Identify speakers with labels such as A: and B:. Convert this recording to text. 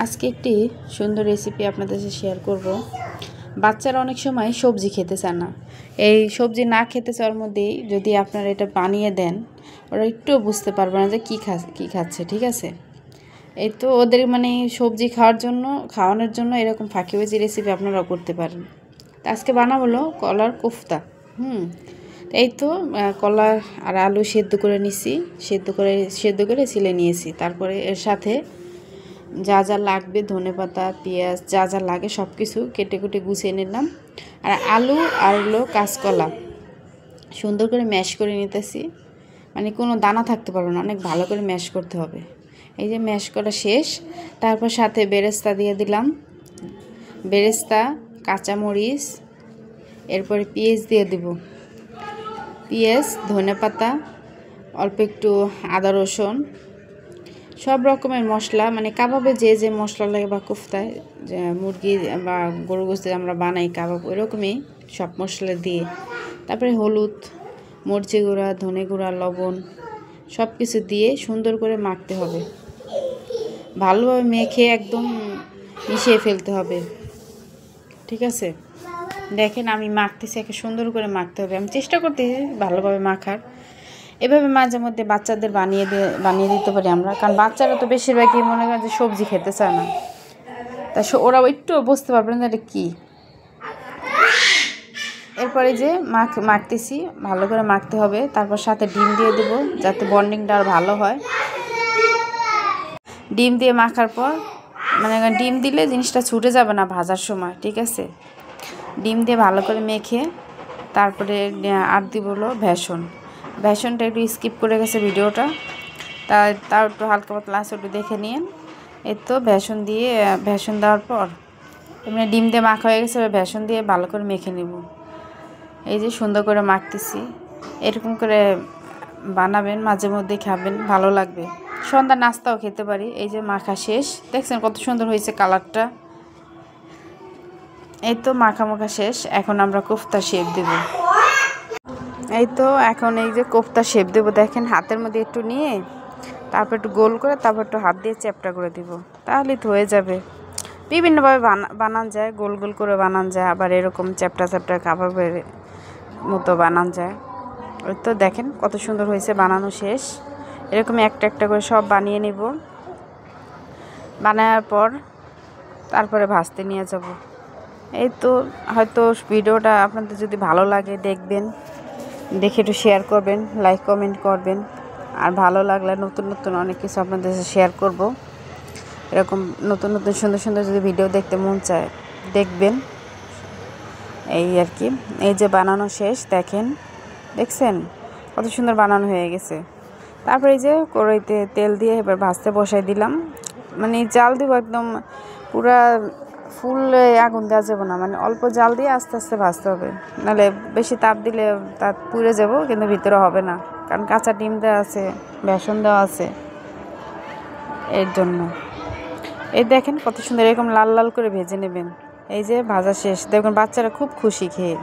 A: আজকে একটি সুন্দর রেসিপি আপনাদের সাথে শেয়ার করব। বাচ্চারা অনেক সময় সবজি খেতে চায় না। এই সবজি না খেতে চাওয়ার মধ্যেই যদি আপনারা এটা বানিয়ে দেন, ওরা একটুও বুঝতে পারবে না যে কী খাচ্ছে। ঠিক আছে, এই তো ওদের মানে সবজি খাওয়ানোর জন্য এরকম ফাঁকিবাজি রেসিপি আপনারাও করতে পারেন। তো আজকে বানাবো হলো কলার কোফতা। এই তো কলা আর আলু সেদ্ধ করে নিছি, সেদ্ধ করে ছিলে নিয়েছি। তারপরে এর সাথে যা যা লাগবে, ধনেপাতা, পেঁয়াজ, যা যা লাগে সব কিছু কেটে কুটে গুছিয়ে নিলাম। আর আলু আর হলো কাঁচকলা সুন্দর করে ম্যাশ করে নিতেছি, মানে কোনো দানা থাকতে পারবে না, অনেক ভালো করে ম্যাশ করতে হবে। এই যে ম্যাশ করা শেষ, তারপর সাথে বেরেস্তা দিয়ে দিলাম, বেরেস্তা, কাঁচামরিচ, এরপরে পেঁয়াজ দিয়ে দেব, পেঁয়াজ, ধনেপাতা, অল্প একটু আদা রসুন, সব রকমের মশলা, মানে কাবাবে যে যে মশলা লাগে বা কোফতায় যে মুরগি বা গরু গোশতে আমরা বানাই কাবাব, ওইরকমই সব মশলা দিয়ে, তারপরে হলুদ, মরিচি গুঁড়া, ধনে গুঁড়া, লবণ সব কিছু দিয়ে সুন্দর করে মাখতে হবে। ভালোভাবে মেখে একদম মিশিয়ে ফেলতে হবে। ঠিক আছে, দেখেন আমি মাখতেছি, একে সুন্দর করে মাখতে হবে। আমি চেষ্টা করতেছি ভালোভাবে মাখার। এভাবে মাঝে মধ্যে বাচ্চাদের বানিয়ে দিতে পারি আমরা, কারণ বাচ্চারা তো বেশিরভাগই মনে করেন যে সবজি খেতে চায় না, তা ওরাও একটু বুঝতে পারবেন না এটা কী। এরপরে যে মাখতেছি, ভালো করে মাখতে হবে। তারপর সাথে ডিম দিয়ে দেবো যাতে বন্ডিংটা আর ভালো হয়। ডিম দিয়ে মাখার পর মানে ডিম দিলে জিনিসটা ছুটে যাবে না ভাজার সময়। ঠিক আছে, ডিম দিয়ে ভালো করে মেখে তারপরে আর দিব হলো বেসনটা একটু স্কিপ করে গেছে ভিডিওটা, তাও একটু হালকা পাতলা আছে, একটু দেখে নিন। এই তো বেসন দেওয়ার পর এমনি ডিম দিয়ে মাখা হয়ে গেছে, বেসন দিয়ে ভালো করে মেখে নেব। এই যে সুন্দর করে মাখতেছি, এরকম করে বানাবেন, মাঝে মধ্যে খাবেন, ভালো লাগবে। সন্ধ্যা নাস্তাও খেতে পারি। এই যে মাখা শেষ, দেখছেন কত সুন্দর হয়েছে কালারটা। এই তো মাখা শেষ, এখন আমরা কোফতা শেপ দেব। এই তো এখন এই যে কোফতা শেপ দেবো, দেখেন হাতের মধ্যে একটু নিয়ে তারপর একটু গোল করে তারপর একটু হাত দিয়ে চ্যাপটা করে দিব, তাহলে তো হয়ে যাবে। বিভিন্নভাবে বানান যায়, গোল গোল করে বানান যায়, আবার এরকম চ্যাপটা কাবাবের মতো বানান যায়। ওই তো দেখেন কত সুন্দর হয়েছে, বানানো শেষ। এরকম একটা একটা করে সব বানিয়ে নেব। বানানোর পর তারপরে ভাজতে নিয়ে যাব। এই তো হয়তো ভিডিওটা আপনাদের যদি ভালো লাগে দেখবেন, দেখে একটু শেয়ার করবেন, লাইক কমেন্ট করবেন। আর ভালো লাগলে নতুন নতুন অনেক কিছু আপনাদের সাথে শেয়ার করব। এরকম নতুন নতুন সুন্দর সুন্দর যদি ভিডিও দেখতে মন চায় দেখবেন, এই আর কি। এই যে বানানো শেষ, দেখছেন কত সুন্দর বানানো হয়ে গেছে। তারপরে এই যে কড়াইতে তেল দিয়ে এবার ভাজতে বসাই দিলাম, মানে জাল দিব একদম পুরা ফুল আগুন দেওয়া যাবে না, মানে অল্প জাল দিয়ে আস্তে আস্তে ভাজতে হবে, নাহলে বেশি তাপ দিলে তা পুড়ে যাব, কিন্তু ভিতরে হবে না, কারণ কাঁচা ডিম দেওয়া আছে, বেসন দেওয়া আছে, এর জন্য। এই দেখেন কত সুন্দর এরকম লাল লাল করে ভেজে নেবেন। এই যে ভাজা শেষ, দেখুন বাচ্চারা খুব খুশি খেয়ে।